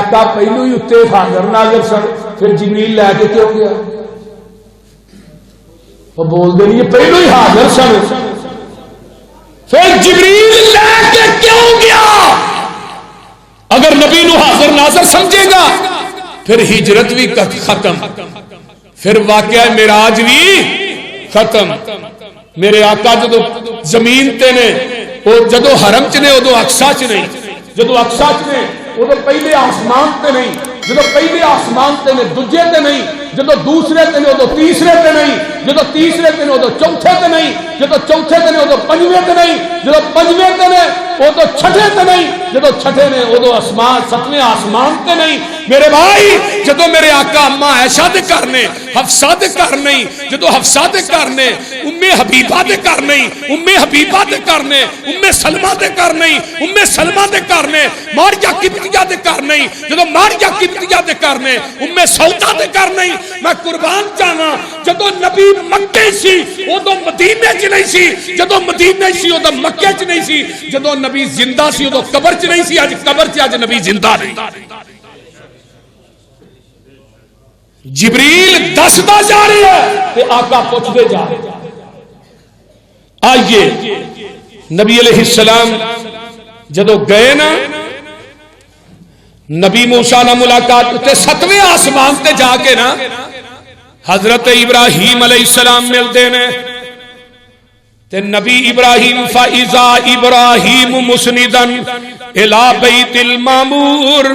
آقا پہلو ہی اتنے حاضر ناظر سن، پھر جبریل لے کے کیوں گیا؟ وہ بول دے نہیں پہلو ہی حاضر سن، پھر جبریل لے کے کیوں گیا؟ اگر نبی نو حاضر ناظر سمجھے گا پھر ہجرت بھی ختم، پھر واقعہ معراج بھی ختم۔ میرے آقا جدو زمین تے نے، جدو حرم چ نے ادو اقصا چ نہیں، جدو اقصا چ نے ادو پہلے آسمان تے نہیں، جدو پہلے آسمان تے نے دوجے تے نہیں، جدو دوسرے تے نے ادو تیسرے تے نہیں، جدو تیسرے تے نے ادو چوتھے تے نہیں، جدو چوتھے تے نے ادو پنجویں تے نہیں، جدو پنجویں تے نے ادو چھٹے تے نہیں، جدو چھٹے نے ادو آسمان ستویں آسمان تے نہیں۔ میرے بھائی جدو میرے آقا اما عائشہ دے گھر نے، حفصہ دے گھر نہیں، جدو حفصہ دے گھر نے، ام حبیبہ دے گھر نہیں، ام حبیبہ دے گھر نے، ام سلمہ دے گھر نہیں، ام سلمہ دے گھر نے، ماریا قبطیہ دے گھر نہیں، جدو ماریا قبطیہ دے گھر نے، ام سودا دے گھر نہیں۔ میں قربان جاواں جدو نبی مکے سی ادو مدینے چ نہیں سی، جدو مدینے سی ادو مکے چ نہیں سی، جدو نبی زندہ سی ادو قبر چ نہیں سی، اج قبر چ اج نبی زندہ نہیں۔ جبریل دستا جا رہا ہے تے آقا پوچھتے جا رہے۔ آئیے نبی علیہ السلام جدو گئے نا، نبی موسیٰ نہ ملاقات تے ستویں آسمان تے جا کے نا حضرت ابراہیم علیہ السلام ملتے ہیں تے نبی ابراہیم فَإِذَا إِبْرَاهِيمُ مُسْنِدًا إِلَى بَيْتِ الْمَعْمُورِ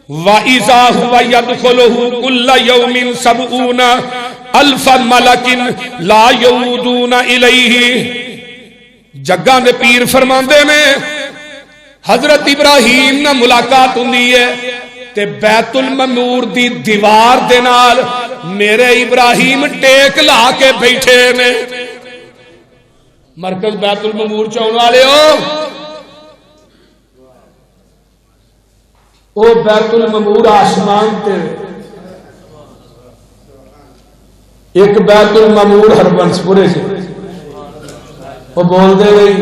وَإِذَا هُوَ يَدْخُلُهُ كُلَّ يَوْمٍ 70 أَلْفَ مَلَكٍ لَا يَعُودُونَ إِلَيْهِ۔ جگہ دے پیر فرماندے نے حضرت ابراہیم نہ ملاقات ہوندی ہے تے بیت المعمور دی دیوار دے نال میرے ابراہیم ٹیک لا کے بیٹھے نے۔ مرکز بیت المعمور چاہنے والے ہو، او بیت المعمور آسمان تے، ایک بیت المعمور ہربنس پورے سے وہ بول دے گئی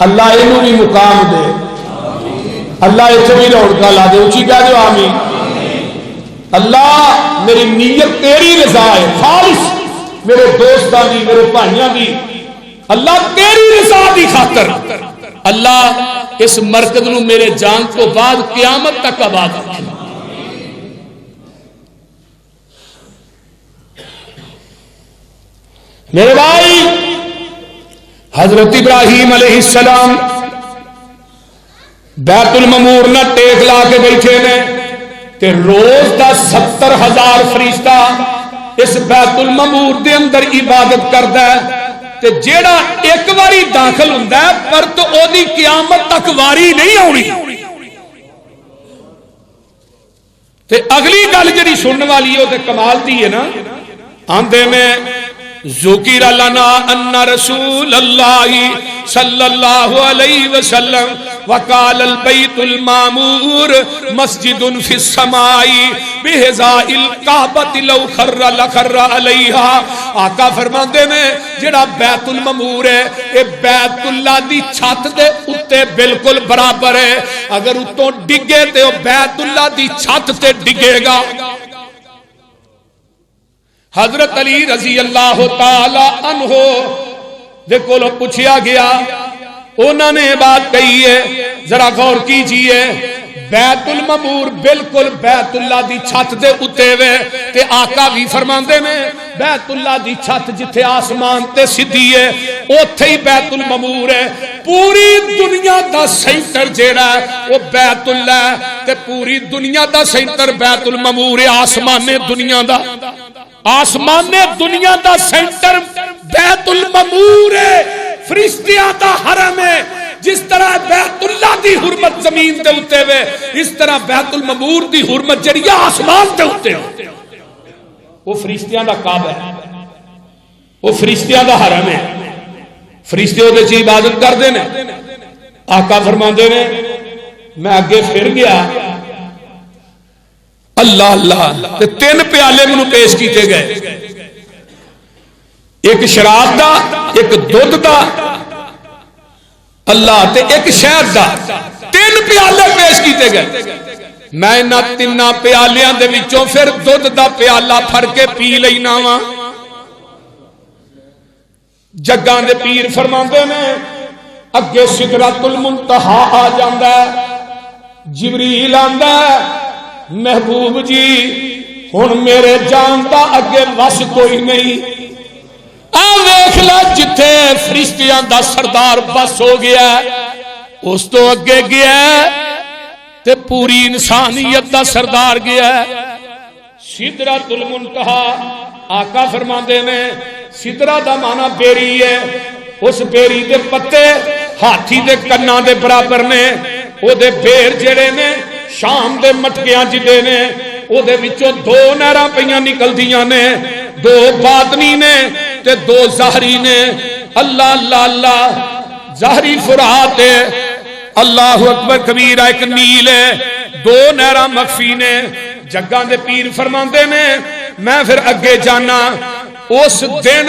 اللہ انہوں بھی مقام دے، اللہ اتنے بھی رونقاں لا دے، اچھی کہہ دو آمین۔ اللہ میری نیت تیری رضا ہے خالص، میرے دوستان دی، میرے بھائیاں دی، اللہ تیری رضا دی خاطر اللہ اس مرکز نو میرے جان کو بعد قیامت تک آباد رکھے۔ میرے بھائی حضرت ابراہیم علیہ السلام بیت المعمور نہ ٹیک لا کے بیٹھے نے تے روز دا 70,000 فرشتہ اس بیت المعمور دے اندر عبادت کردا ہے تے جیڑا ایک واری داخل ہوندا ہے پر تو او دی قیامت تک واری نہیں آنی۔ تے اگلی گل جڑی سنن والی ہے تے کمال دی ہے نا، آندے میں ذکر لنا ان رسول اللہ صلی اللہ علیہ وسلم وقال البیت المعمور مسجد فی السماء بحذاء الکعبۃ لو خر لخر علیہا۔ آقا فرماندے نے جڑا بیت المعمور ہے اے بیت اللہ دی چھت دے اتے بالکل برابر ہے، اگر اتوں ڈگے تے او بیت اللہ دی چھت تے ڈگے گا۔ حضرت علی رضی اللہ تعالی عنہ دے کولوں پوچھیا گیا، انہوں نے بات کہی ہے ذرا غور کیجئے، بیت المعمور بالکل بیت اللہ دی چھت دے اتے وے تے آقا بھی فرماندے نے بیت اللہ دی چھت جتھے آسمان تے سدھی ہے اوتھے ہی بیت المعمور ہے۔ پوری دنیا دا سینٹر جیڑا ہے وہ بیت اللہ ہے تے پوری دنیا دا سینٹر بیت المعمور ہے۔ آسمان دنیا دا، آسمان دنیا دا سینٹر بیت المعمور ہے، فرشتیاں دا حرم ہے۔ جس طرح بیت اللہ دی حرمت زمین دے اتے ہوئے اس طرح بیت المعمور دی حرمت جڑی آسمان دے اتے ہو، وہ فرشتیاں دا کعبہ ہے، وہ فرشتیاں دا حرم ہے، فرشتے دے چ عبادت کر دینے۔ آقا فرماندے نے میں اگے پھر گیا، اللہ اللہ تے 3 پیالے منو پیش کیتے گئے، ایک شراب دا، ایک دودھ دا، اللہ تے ایک شہد دا، 3 3 پیالے پیش کیتے گئے. میں نہ 3 پیالیاں دے وچوں پھر دودھ دا پیالہ پھڑ کے پی لینا وا. جگاں دے پیر فرماندے نے اگے سدرۃ المنتہا آ جاندا ہے. جبریل آندا ہے محبوب جی ہن میرے جان دا اگے وس کوئی نہیں. آ ویکھ لے جتھے فرشتیاں دا سردار بس ہو گیا اس تو اگے گیا تے پوری انسانیت دا سردار گیا. سدرۃ المنتہا آقا فرماندے نے سدرہ دا معنی بیری ہے. اس بیری دے پتے ہاتھی دے کناں دے برابر نے. او دے بیر جڑے نے شام دے مٹکیاں جدے نے او دے وچوں 2 نہراں پیاں نکلدیاں نے. 2 باطنی نے تے 2 ظاہری نے. اللہ اللہ اللہ ظاہری فرات ہے اللہ اکبر کبیرہ ایک نیل ہے. 2 نہراں مخفی نے. جگاں دے پیر فرماندے نے میں پھر اگے جانا اس دن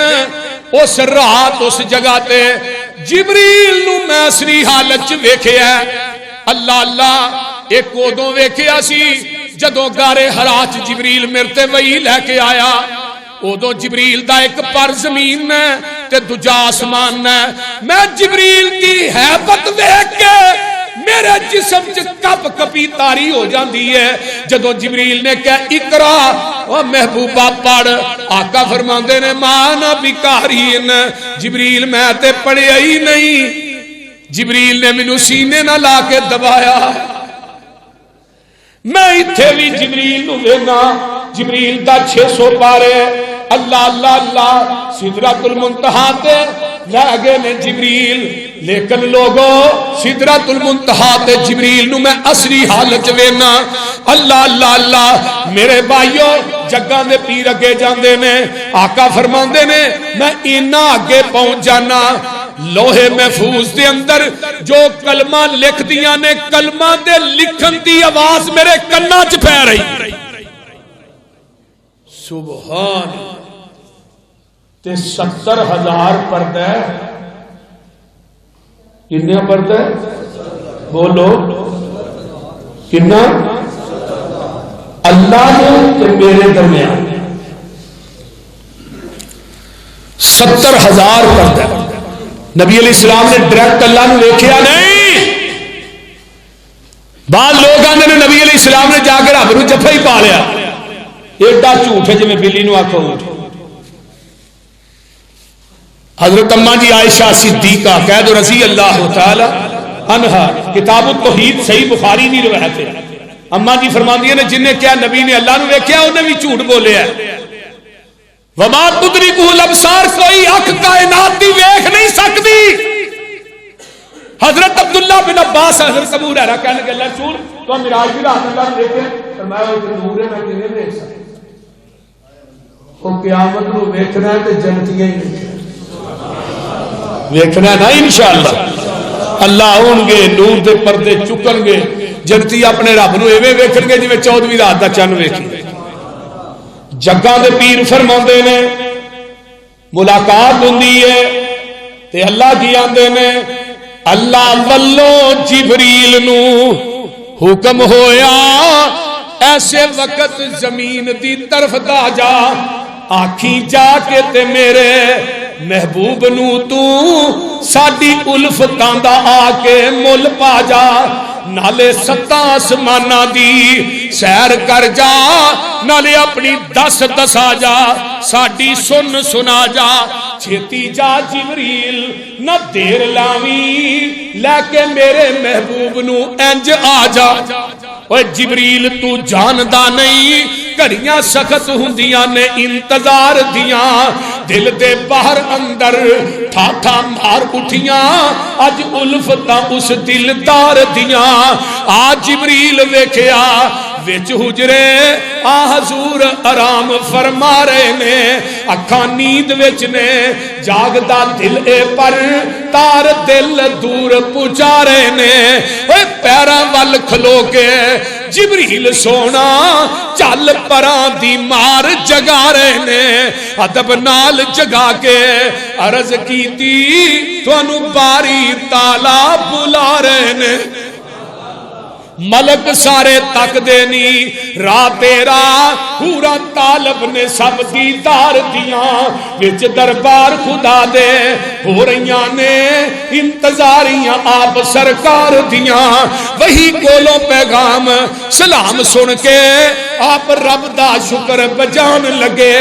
اس رات اس جگہ تے جبریل نو میں اصلی حالت چ ویکھیا. اللہ اللہ ایک ادوں ویکھیا سی جدوں غارِ حرا چ جبریل میرے تے وحی لے کے آیا. ادوں جبریل دا ایک پر زمین ہے تے دوجا آسمان ہے. میں جبریل دی ہیبت ویکھ کے میرے جسم چ کپ کپی تاری ہو جاندی ہے. جدوں جبریل نے کہا اقرا او محبوبہ پڑھ. آقا فرماندے نے مانا بکارین جبریل میں تے پڑھیا ہی نہیں. جبریل نے مینوں سینے نہ لا کے دبایا. میں ایتھے بھی جبریل نو وینا جبریل دا 600 پارے. اللہ اللہ اللہ سدرۃ المنتہا تے لے گئے نے جبریل. لیکن لوگوں سدرۃ المنتہا تے جبریل نو میں اصلی حالت وینا. اللہ اللہ اللہ میرے بھائیو جگاں دے پیر اگے جاندے نے. آقا فرماندے نے میں اینا اگے پہنچ جانا لوہے محفوظ دے اندر جو کلمہ لکھ دیاں نے کلمہ دے لکھن دی آواز میرے کنا چ پہ رہی. سبحان تے 70,000 پردہ کتنے پردہ بولو کتنا اللہ نے میرے درمیان 70,000 پردہ. نبی علیہ السلام نے ڈائریکٹ اللہ نے دیکھا نہیں. بعض لوگ آتے ہیں نبی علیہ السلام نے جا کے رب نو جفا ہی پا لیا. ایڈا جھوٹ ہے جی میں بلی نو آکھو اٹھ. حضرت اماں جی عائشہ صدیقہ کہہ دو رضی اللہ تعالی عنہا کتاب التوحید صحیح بخاری دی روایت ہے. اماں جی فرماندی نے جن نے کیا نبی نے اللہ نو دیکھا انہیں بھی جھوٹ بولیا ہے. وما تدرکہ الابصار کوئی اکھ کائنات دی ویکھ نہیں سکتی. حضرت عبداللہ بن عباس حضرت ابو ہریرہ کہنے کہ اللہ رسول تو معراج کی رات اللہ نے دیکھے فرمایا وہ نور ہے میں کیویں دیکھ سکتا. وہ قیامت نو ویکھنا ہے تے جنتیاں ہی ویکھنا نا انشاءاللہ. اللہ ہون گے نور دے پردے چکن گے جنتی اپنے رب نو ایویں ویکھن گے جویں 14ویں رات دا چن ویکھی. جگاں دے پیر فرماندے نے ملاقات ہوندی ہے تے اللہ کی آندے نے اللہ والوں جبریل نو حکم ہویا ایسے وقت زمین دی طرف دا جا آکھی جا کے تے میرے محبوب نو تو ساڈی الفتاں دا آ کے مل پا جا. نالے 7 آسماناں دی سیر کر جا نالے اپنی دس دسا جا ساڈی سن سنا جا. چھتی جا جبریل نہ دیر لاویں لے کے میرے محبوب نو انج آ جا. اوے جبریل تو جاندا نہیں گھڑیاں سخت ہوندیاں نے انتظار دیاں دل دے باہر اندر ٹھا ٹھا مار اٹھیاں اج الفتاں اس دلدار دیاں. آ جبریل ویکھیا وچ حجرے آ حضور آرام فرما رہے نے اکھاں نیند وچ نے جاگدا دل اے پر تار دل دور پہنچا رہے نے. اوے پیراں ول کھلو کے جبریل سونا چل پراں دی مار جگا رہے نے. ادب نال جگا کے عرض کیتی تانوں باری تالا بلا رہے نے. ملک سارے تک دینی راہ تیرا پورا طالب نے سب دیدار دیاں وچ دربار خدا دے ہو رہیاں نے انتظاریاں آپ سرکار دیاں وہی کولوں پیغام سلام سن کے آپ رب دا شکر بجان لگے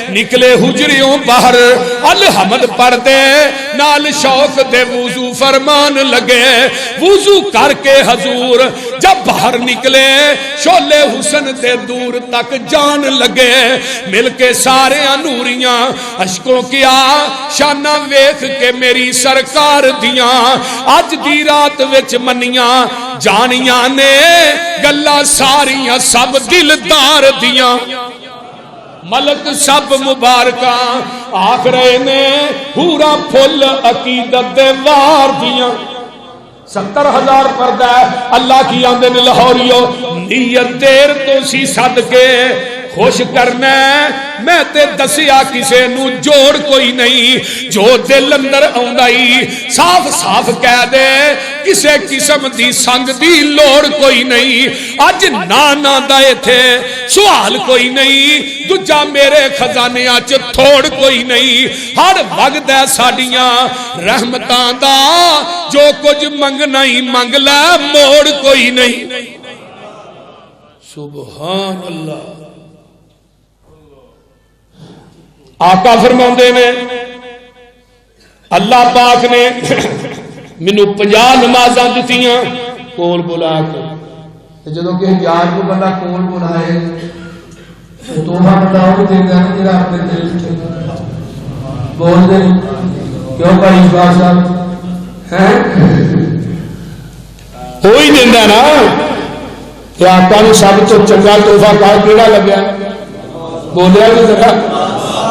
نکلے حجریوں باہر الحمد پڑھ دے نال شوق دے وضو فرمان لگے وضو کر کے حضور جب باہر نکلے شولے حسن دے دور تک جان لگے مل کے سارے نوریاں اشکوں کیا شانہ ویکھ کے میری سرکار دیاں اج دی رات وچ منیاں جانیاں نے گلا ساریاں سب دلدار دیاں ملک سب مبارکاں آخرے نے پورا پھل عقیدت دے وار دیاں 70,000 پردہ اللہ کی آندے نے لاہوریو نیت دیر تو سی صدقے خوش کرنا میں تے دسیا کسے نو جوڑ کوئی نہیں جو دل اندر آؤندائی صاف صاف کہہ دے کسے قسم دی سنگ دی لوڑ کوئی نہیں اج نانا دائے تھے سوال کوئی نہیں دجا میرے خزانے آج تھوڑ کوئی نہیں ہر وقت ہے ساڑیاں رحمتان دا جو کچھ منگنا ہی منگ لے موڑ کوئی نہیں سبحان اللہ آقا فرماندے نے اللہ پاک نے منو 50 نمازاں دتیاں کول بلا کے جدوں کہ یار کو بندہ کول بلائے توبہ بتاؤ تے جڑا اپنے دل وچ بول دے کیوں بھائی باس صاحب ہیں کوئی دیندا نا کہ آقا نو سب تو چنگا تحفہ کیڑا لگیا بولیا نہیں ذرا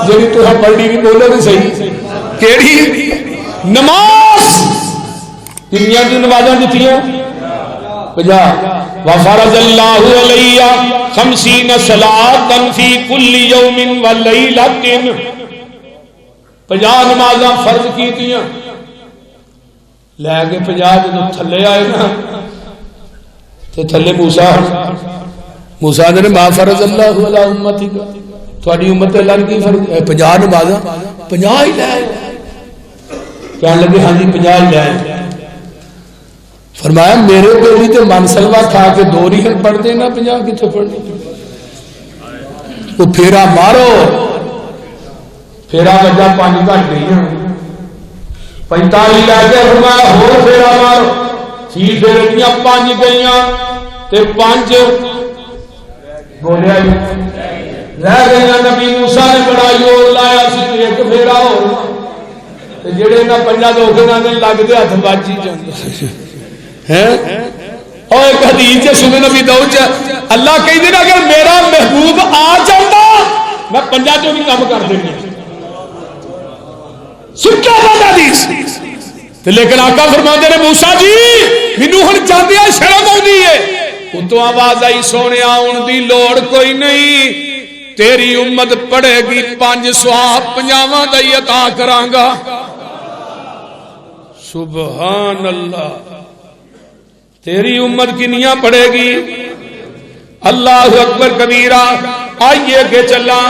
جی تو پڑھی نہیں بولو نہیں صحیح کیڑی نماز کنیاں دی نمازاں دتیاں 50 وفرض اللہ علیہ 50 صلاۃ فی کل یوم ولیلۃ 50 نمازاں فرض کیتیاں لے کے 50 جدوں تھلے آئے نا تے تھلے موسیٰ نے ما فرض اللہ علی امتی کا تھوڑی امت اللہ کی فرض 50 نمازاں 50 ہی لائے کہنے لگے ہاں جی 50 ہی لائے فرمایا میرے بیٹی تے من سلوہ کھا کے 2 ریہن پڑھ دینا 50 کی تو پڑھ دینا وہ پھیرا مارو پھیرا وجہ 5 گھٹ گئی ہیں 45 لے کے فرمایا ہو پھیرا مارو تھی پھیرتیاں 5 گئیاں تے 5 بولیا رہ گئیاں نبی موسیٰ نے بڑا یور لایا سی ایک پھیرا ہو جڑے نہ 5 دھوکے نہ لگ دے ہاتھ باجی جاندے اور ایک حدیث سنے نبی داؤد اللہ کہہ دینا اگر میرا محبوب آ جاتا میں 5 جو نہیں کام کر دینا سچا بات حدیث لیکن آقا فرماندے نے موسیٰ جی مینوں ہن جاندیا شرم آؤندی ہے اتوں آواز آئی سونے آن دی لوڑ کوئی نہیں تیری امت پڑھے گی 5 سواب 50 دا عطا کرانگا سبحان اللہ تیری امت کنیاں پڑھے گی اللہ اکبر کبیرہ آئیے کہ چلا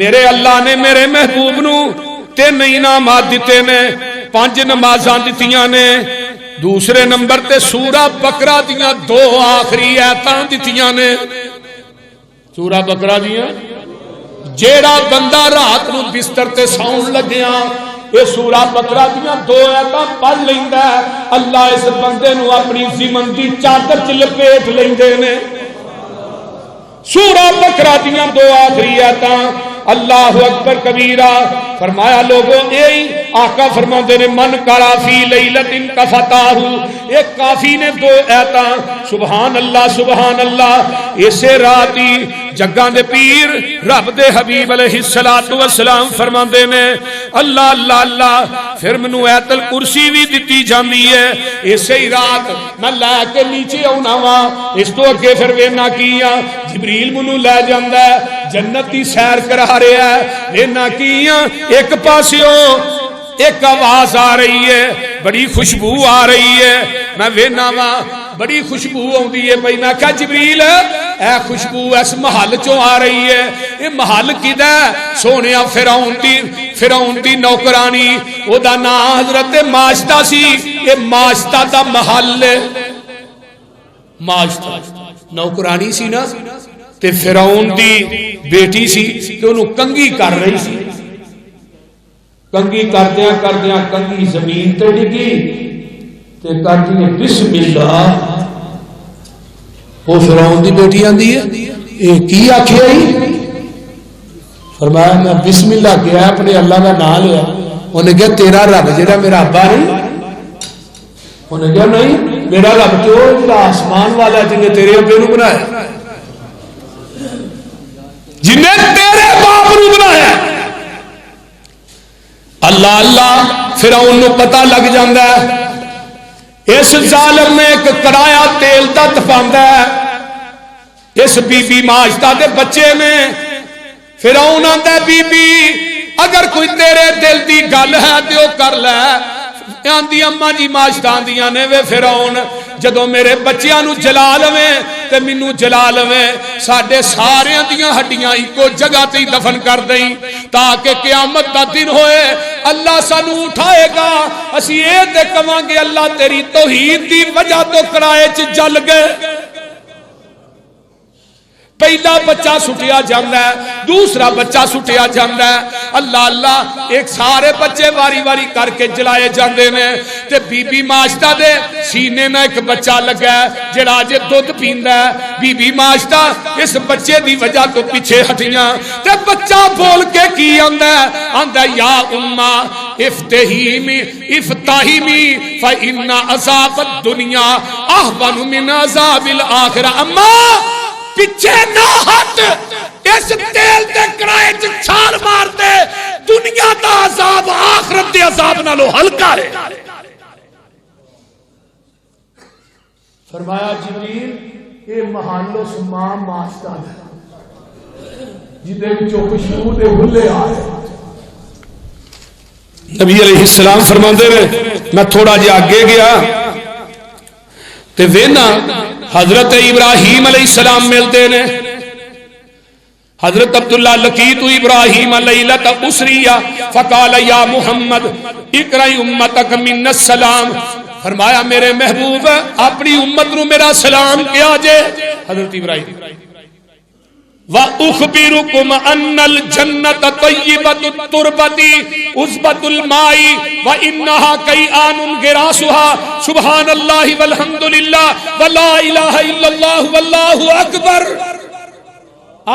میرے اللہ نے میرے محبوب نو 3 انعامات دیتے نے 5 نمازاں دتیاں نے دوسرے نمبر تے سورہ بقرہ دیاں 2 آخری آیتاں دتیاں نے سورہ بقرہ دیاں جیڑا بندہ رات نو بستر تے ساؤن لگیاں یہ سورہ بقرہ دیاں 2 آیتاں پڑھ لیندا ہے اللہ اس بندے نو اپنی ضمن دی چادر چ لپیٹ لیندے نے سورہ بقرہ دیاں 2 آخری آیتاں اللہ اکبر کبیرہ فرمایا لوگوں اے آقا فرماندے نے من کرا فی لیلۃ کفتاہ ایک کافی نے 2 آیتاں سبحان اللہ اسے راتی جگاں دے پیر رب دے حبیب علیہ السلام فرماندے نے اللہ اللہ اللہ پھر منو آیت الکرسی بھی دتی جاندی ہے اسے ہی رات میں لے کے نیچے آنا وا اس تو اگے پھر وینا کیاں جبریل منو لے جاندا ہے جنت دی سیر کرا رہا ہے وینا کیاں ایک پاسیوں ایک آواز آ رہی ہے بڑی خوشبو آ رہی ہے میں وینا وا بڑی خوشبو آتی ہے بھائی. میں کہا جبریل اے خوشبو اس محل چوں آ رہی ہے, یہ محل کدا سونے فرعون دی نوکرانی او دا نام حضرت ماشطہ سی. یہ ماشطہ دا محل ماشطہ نوکرانی سی نا تے فرعون دی بیٹی سی تے انہوں کنگھی کر رہی سی. کنگھی کردیاں کردیاں کنگھی زمین تے ڈگی تے کہتی ہے بسم اللہ. وہ فرعون دی بیٹی آندی ہے اے کی آکھیا ہی؟ فرمایا میں بسم اللہ کیا اپنے اللہ کا نام لیا. انہیں کہا تیرا رب جڑا میرا ابا نہیں؟ انہیں کہا نہیں میرا رب تو جڑا آسمان والا جن نے تیرے ابے نو بنایا, جن نے تیرے باپ نو بنایا. اللہ اللہ فرعون نو پتہ لگ جاندا ہے اس ظالم نے ایک کڑایا تیل دا تپاندا ہے اس بی بی ماشطہ دے بچے نے. فرعون آندا ہے بی بی اگر کوئی تیرے دل دی گل ہے تے او کر لے. آندی اما جی ماشطہ آندیاں نے وے فرعون جدوں میرے بچیاں نو جلا لویں تے مینوں جلا لویں ساڈے ساریاں دیاں ہڈیاں اکو جگہ تے دفن کر دیں تاکہ قیامت دا دن ہوئے اللہ سانو اٹھائے گا اسی اے تے کہاں گے اللہ تیری توحید دی وجہ تو کڑائے چ جل گئے. پہلا بچہ سٹیا جاندہ ہے دوسرا بچہ سٹیا جاندہ ہے. اللہ اللہ ایک سارے بچے واری واری کر کے جلائے جاندے نے تے بی بی ماشطہ دے سینے میں ایک بچہ لگا ہے جڑا جے دودھ پیندا ہے. بی بی ماشطہ اس بچے دی وجہ تو پیچھے ہٹیاں تے بچہ بول کے کی آندا ہے یا اماں افتہیمی فإن عذاب الدنیا احون من عذاب الآخرہ. اماں پیچھے نہ ہٹ اس تیل تے کڑائے چ چھال مار دے دنیا دا عذاب آخرت دے عذاب نالو ہلکا ہے. فرمایا جبریل اے محل اسماء ماشطہ ہے جدے وچوں خوشبو دے بھلے آ رہے. نبی علیہ السلام فرماندے نے میں تھوڑا جہا اگے گیا تے وینا حضرت ابراہیم علیہ السلام ملتے نے. حضرت عبداللہ لقیت ابراہیم لیلۃ اسریہ فقال یا محمد اقرأ امتک من السلام. فرمایا میرے محبوب اپنی امت نو میرا سلام کیا جے. حضرت ابراہیم وَأُخْبِرُكُمْ أَنَّ الْجَنَّةَ طَيِّبَةُ التُّرْبَةِ عُذْبَةُ الْمَاءِ وَإِنَّهَا كَيْآنٌ غِرَاسُهَا سُبْحَانَ اللَّهِ وَالْحَمْدُ لِلَّهِ وَلَا إِلَٰهَ إِلَّا اللَّهُ وَاللَّهُ أَكْبَرُ.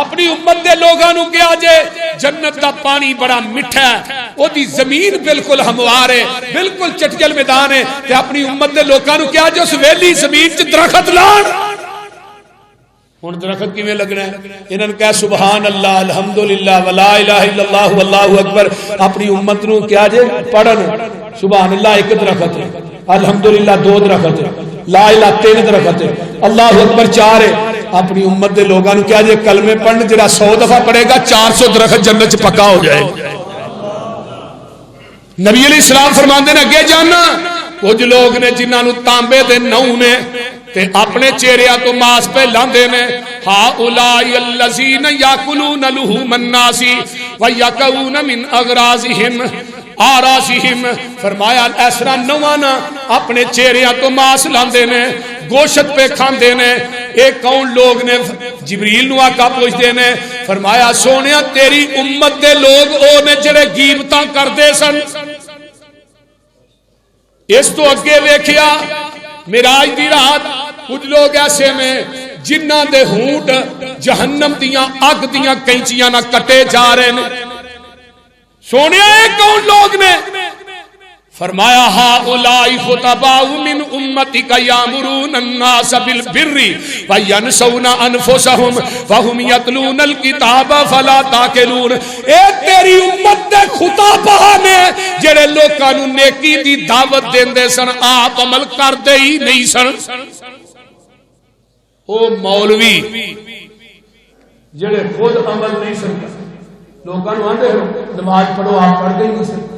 اپنی امت دے لوگاں نو کیا جے جنت دا پانی بڑا میٹھا ہے او دی زمین بالکل ہموار ہے بالکل چٹجل میدان ہے تے اپنی امت دے لوگاں نو کیا جو اس ویلی زمین چ درخت لان. ہن درخت کیویں لگنا ہے انہاں نے کہا سبحان اللہ الحمدللہ ولا الہ الا اللہ واللہ اکبر. اپنی امت نو کیا جے پڑھن سبحان اللہ ایک درخت ہے الحمدللہ دو درخت ہے لا الہ تین درخت ہے اللہ اکبر چار ہے. اپنی امت دے لوگاں نو کیا جے کلمے پڑھن جڑا 100 دفعہ پڑھے گا 400 درخت جنت چ پکا ہو جائے. نبی علیہ السلام فرماندے نے اگے جانا کچھ لوگ نے جنہاں نو تانبے دے نو نے تے اپنے چہریا تو ماس پہ لاندے نے ہاؤلائی الذین یاکلون لحوم الناس ویکؤون من اغراضہم آراسہم. فرمایا ایسرا نوانا اپنے چہریا تو ماس لاندے نے گوشت پہ کھاندے نے. ایک کون لوگ نے جبریل نو آقا پوچھتے نے فرمایا سونیا تیری امت دے لوگ او نے جڑے غیبتاں کردے سن. اس تو اگے ویکھیا معراج دی رات کچھ لوگ ایسے میں جنہ دے ہونٹ جہنم دیاں اگ دیاں کینچیاں نہ کٹے جا رہے ہیں. سونے کون لوگ نے فرمایا ہؤلاء خطباء من امتک یامرون الناس بالبر وینسون انفسهم وهم یتلون الکتاب فلا تاکلون. اے تیری امت دے خطباء نے جڑے لوکاں نوں نیکی دی دعوت دیندے سن آپ عمل کردے ہی نہیں سن. او مولوی جڑے خود عمل نہیں سن لوکاں نوں آندے نماز پڑھو آپ پڑھدے ہی نہیں سن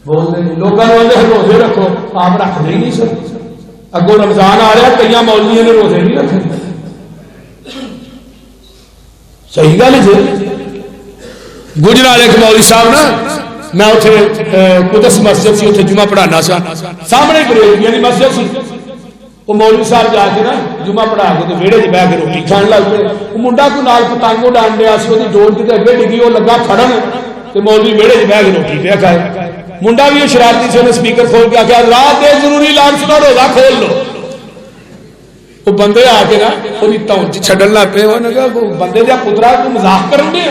بولتے نہیں لوگوں نے روزے رکھو آپ رکھ نہیں سکتے. اگوں رمضان آ رہا، کئی مولویوں نے روزے نہیں رکھے. صحیح گل جی. گجرال ایک مولوی صاحب نا، میں اتنے قدس مسجد سی، اتنے جمعہ پڑھانا سا، سامنے بریلویاں دی مسجد سی. وہ مولوی صاحب جا کے نا جمعہ پڑھا کے ویڑے چ بہ کے روٹی کھان لگ پے. وہ منڈا کوئی نال پتنگوں ڈان دیا سی، وہ ڈور کی اگے ڈگی، وہ لگا پھڑن تے مولوی ویڑے چ بہ کے روٹی پہ کھائے. منڈا بھی وہ شرارتی سے انہیں سپیکر کھول کے آخیا رات دے ضروری لان سنا روزہ کھول لو. وہ بندے آ کے نا وہ تون چڈن لگ پے. انہیں کہا بندے جا پترا تو مزاق کرن دے.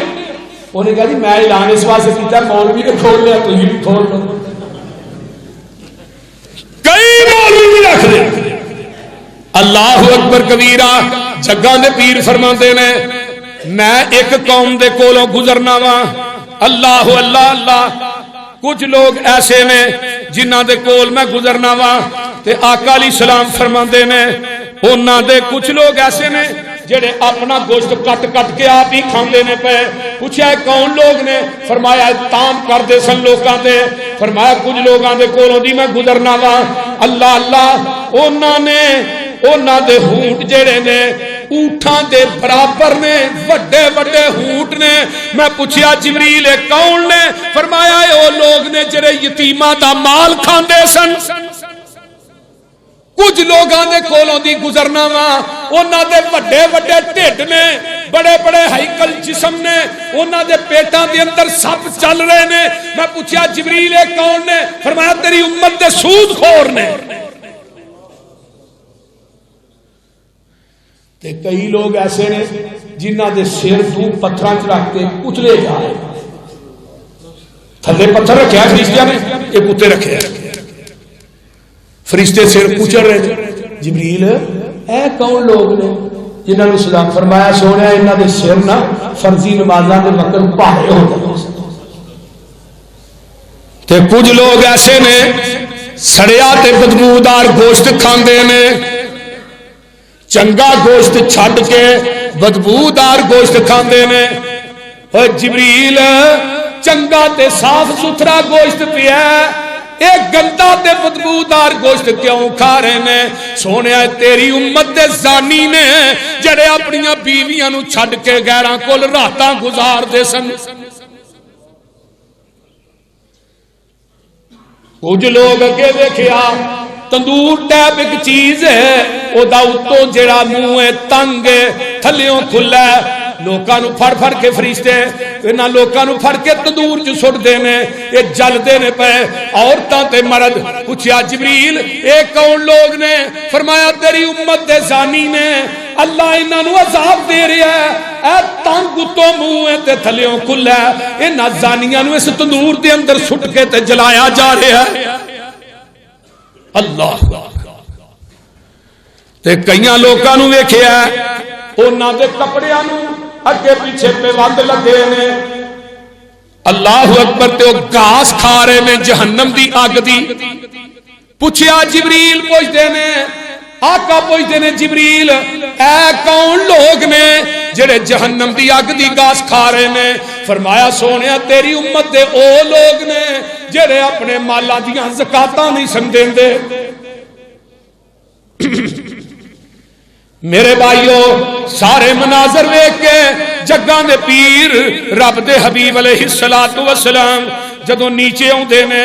انہیں کہا جی میں اعلان اس واسطے کیتا مولوی نے کھول لیا تو یہ بھی کھول لو. کئی مولوی بھی رکھ دے. اللہ اکبر کبیرہ. جگاں دے پیر فرماندے نے میں ایک قوم دے کولوں گزرنا وا، اللہ اللہ اللہ. کچھ لوگ ایسے نے جنہ دے کول میں گزرنا وا تے آقا علیہ السلام فرماندے نے انہاں دے کچھ لوگ ایسے نے جڑے اپنا گوشت کٹ کٹ کے آپ ہی کھاندے نے پے. پوچھا ہے کون لوگ نے؟ فرمایا تام کردے سن لوکاں تے. فرمایا کچھ لوگاں دے کولوں دی میں گزرنا وا، اللہ اللہ انہاں نے انہاں دے ہونٹ جڑے نے اونٹاں دے برابر نے، وڈے وڈے ہونٹ نے. میں پوچھیا جبریل کون نے؟ فرمایا او لوگ نے جڑے یتیماں دا مال کھاندے سن. کچھ لوگاں دے کولوں دی گزرنا وا، انہاں دے وڈے وڈے ٹھڈ نے، بڑے بڑے ہائیکل جسم نے، انہاں دے پیٹاں دے اندر سب چل رہے نے. میں پوچھیا جبریل کون نے؟ فرمایا تیری امت دے سود خور نے. تے کئی لوگ ایسے نے جنہ دے سر تو پتھراں چ رکھ کے کچلے جا رہے. تھلے پتھر رکھیا فرشتیاں نے، یہ کتے رکھے. فرشتے سر کچل رہے. جبریل اے کون لوگ نے؟ جنہوں نے سلام. فرمایا سونے انہاں دے سر نہ فرضی نمازاں دے وقت پہاڑے ہو گئے. تے کچھ لوگ ایسے نے سڑیا تے بدبودار گوشت کھاندے نے. چنگا گوشت چھڈ کے بدبودار گوشت کھاندے نے. اور جبریل چنگا تے صاف ستھرا گوشت پیا، ایک گندا تے بدبودار گوشت کیوں کھا رہے نے؟ سونے تیری امت دے زانی نے جڑے اپنی بیویاں نو چھڈ کے غیراں کول راتاں گزار دے سن. کچھ لوگ اگے دیکھیا تندور ٹیپ ایک چیز ہے، او دا اتوں جڑا منہ ہے تنگ ہے تھلیوں کھلا ہے. لوکاں نو پھڑ پھڑ کے فرشتے انہاں لوکاں نو پھڑ کے تندور چ سٹ دے نے، یہ جلدے نے پے عورتاں تے مرد. پوچھیا جبریل اے کون لوگ نے؟ فرمایا تیری امت دے زانی نے، اللہ انہاں نو عذاب دے رہا ہے. اے تنگ اتوں منہ ہے تے تھلیوں کھلا ہے، انہاں زانیاں نو اس تندور دے اندر سٹ کے تے جلایا جا رہا ہے. اللہ تے کئیاں لوکاں نو ویکھیا انہاں دے کپڑیاں نو اگے پیچھے پہ وند لگے نے. اللہ اکبر. تے او گھاس کھا رہے نے جہنم دی اگ دی. پوچھیا جبریل پوچھتے نے آقا پوچھتے نے جبریل اے کون لوگ نے جڑے جہنم دی اگ دی گھاس کھا رہے نے؟ فرمایا سونیا تیری امت دے او لوگ نے جڑے اپنے مالاں دیاں زکاتاں نہیں سن دیندے. میرے بھائیو سارے مناظر ویکھ کے جگاں دے پیر رب دے حبیب علیہ الصلوۃ والسلام جدوں نیچے اوندے نے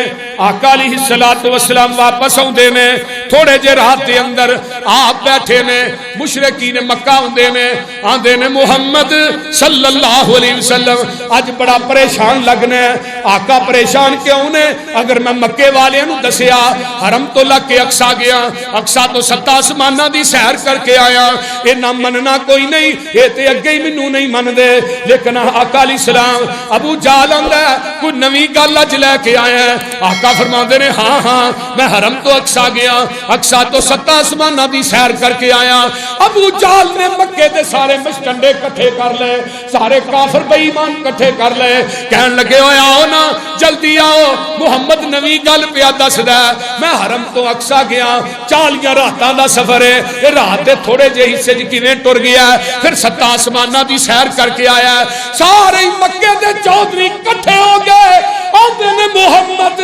آقا علیہ الصلوۃ والسلام واپس اوندے نے تھوڑے جے رات دے اندر آپ بیٹھے نے مشرکین مکہ اوندے نے آندے نے محمد صلی اللہ علیہ وسلم اج بڑا پریشان لگنا ہے. آقا پریشان کیوں نے؟ اگر میں مکے والے نو دسیا حرم تو لگ کے اقصا گیا، اقصا تو 7 آسماناں دی سیر کر کے آیا، اے نہ مننا کوئی نہیں، اے تے اگے ہی مینوں نہیں من دے. لیکن آقا علیہ السلام ابو جہل آندا کوئی نویں گل اج لے کے آیا ہے. آقا فرماندے نے ہاں ہاں میں حرم تو اقصا گیا، اقصا تو 7 آسماناں دی سیر کر کے آیا. ابو جہل نے مکے دے سارے مشکنڈے کٹھے کر لے، سارے کافر بے ایمان کٹھے کر لے، کہن لگے ہوئے آؤ نا جلدی آؤ محمد نویں گل پیا دسدا میں حرم تو اقصا گیا 40 راتاں دا سفر ہے، رات دے تھوڑے جے حصے وچ کیویں ٹر گیا پھر 7 آسماناں دی سیر کر کے آیا. سارے مکے دے چودھری کٹھے ہو گئے آدھے نے محمد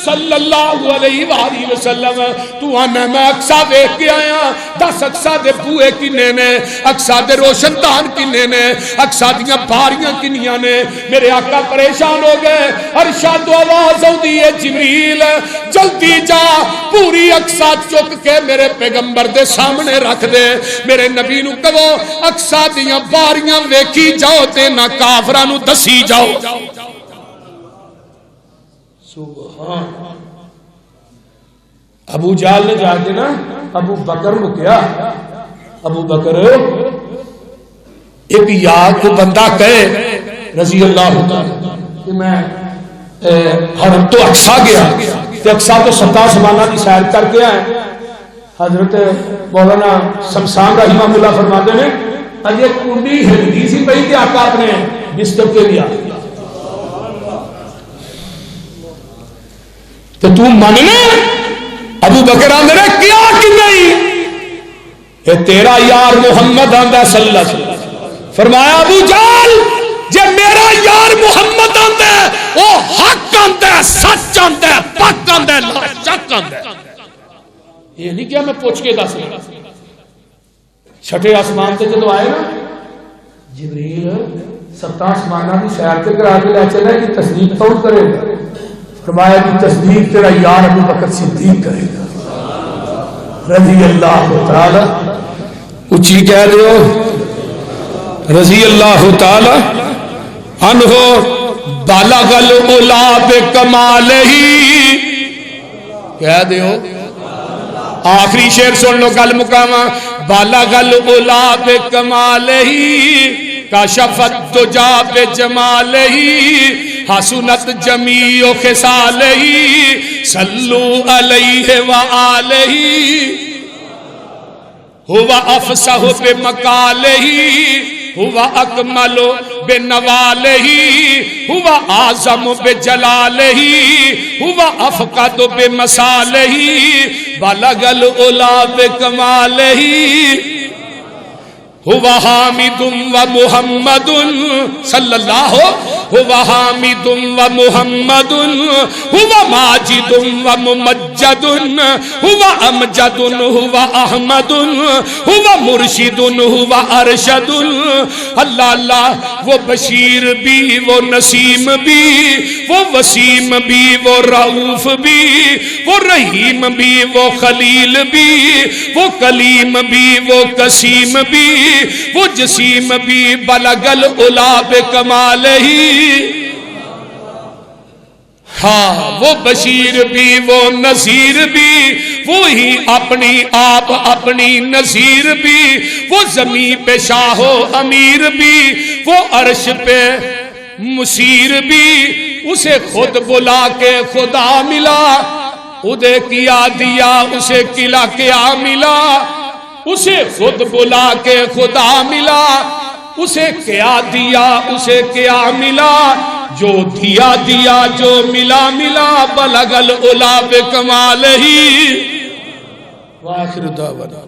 صلی اللہ علیہ وآلہ وسلم تو آنا میں اقصا دیکھ کے آیا، 10 اقصا دے بوئے کنے نے، اقصا دے روشن دان کنے نے، اقصا دیاں باریاں کنیاں نے۔ میرے آقا پریشان ہو گئے، ارشاد آواز ہوندی ہے جبریل جلدی جا پوری اقصا چک کے میرے پیغمبر دے سامنے رکھ دے، میرے نبی نو کہو اقصا دیاں باریاں ویکھی جاؤ تے نہ کافراں نو دسی جاؤ۔ سبحان ابو جہل نے جا کے نا ابو بکر کو کیا، ابو بکر ایک یاد کو بندہ کہے رضی اللہ تعالی کہ میں حرم تو اقصا گیا، کہ اقصا تو 7 آسمانہ کی سیر کر کے آئے۔ حضرت مولانا شمسان رحمہ اللہ فرماتے ہیں اجے کنڈی ہلدی سی پئی کہ آقا اپنے بستر کے لیا تو تو مننے ابو بکر آندے کیا کہ نہیں اے تیرا یار محمد آندا صلی اللہ علیہ وسلم۔ فرمایا ابو جہل جے میرا یار محمد آندا ہے وہ حق آندا ہے، سچ آندا ہے، پاک آندا ہے، لا شک آندا ہے۔ یہ نہیں کیا میں پوچھ کے دس رہا، چھٹے آسمان سے جدو آئے نا جبریل 7 آسمانہ کی سیر کے کرا کے لے چلے کہ تصدیق کون کرے گا؟ فرمایا کہ تصدیق تیرا یار ابو بکر صدیق کرے گا رضی اللہ تعالی، اچھی کہہ دیو رضی اللہ تعالی عنہ۔ بالغ العلا بکمالہ، کہہ دیو آخری شعر سن لو گل مقامہ۔ بالغ العلا بکمالہ کشف الدجا بجمالہ حسنت جمیع خصالہ صلو علیہ وآلہ ہوا افصح بمقالہ ہوا اکمل بنوالہ ہوا اعظم بجلالہ ہوا افقد بمثالہ بلغ العلا بکمالہ ہوا حامد و محمد صلی اللہ ہوا حامد و محمد ہوا ماجد و ممجد ہوا امجد ہوا احمد ہوا مرشد ہوا ارشد۔ اللہ اللہ وہ بشیر بھی، وہ نسیم بھی، وہ وسیم بھی، وہ رؤوف بھی، وہ رحیم بھی، وہ خلیل بھی، وہ کلیم بھی، وہ قسیم بھی، وہ جسیم بھی۔ بلغ العلا بکمالہ، ہاں وہ بشیر بھی، وہ نذیر بھی، وہی اپنی آپ اپنی نذیر بھی، وہ زمین پہ شاہ و امیر بھی، وہ عرش پہ مسیر بھی، اسے خود بلا کے خدا ملا، ادے کیا دیا اسے کلا کیا ملا، اسے خود بلا کے خدا ملا، اسے کیا دیا اسے کیا ملا، جو دیا دیا جو ملا ملا۔ بلغ العلا بکمالہ۔ وآخر دعوانا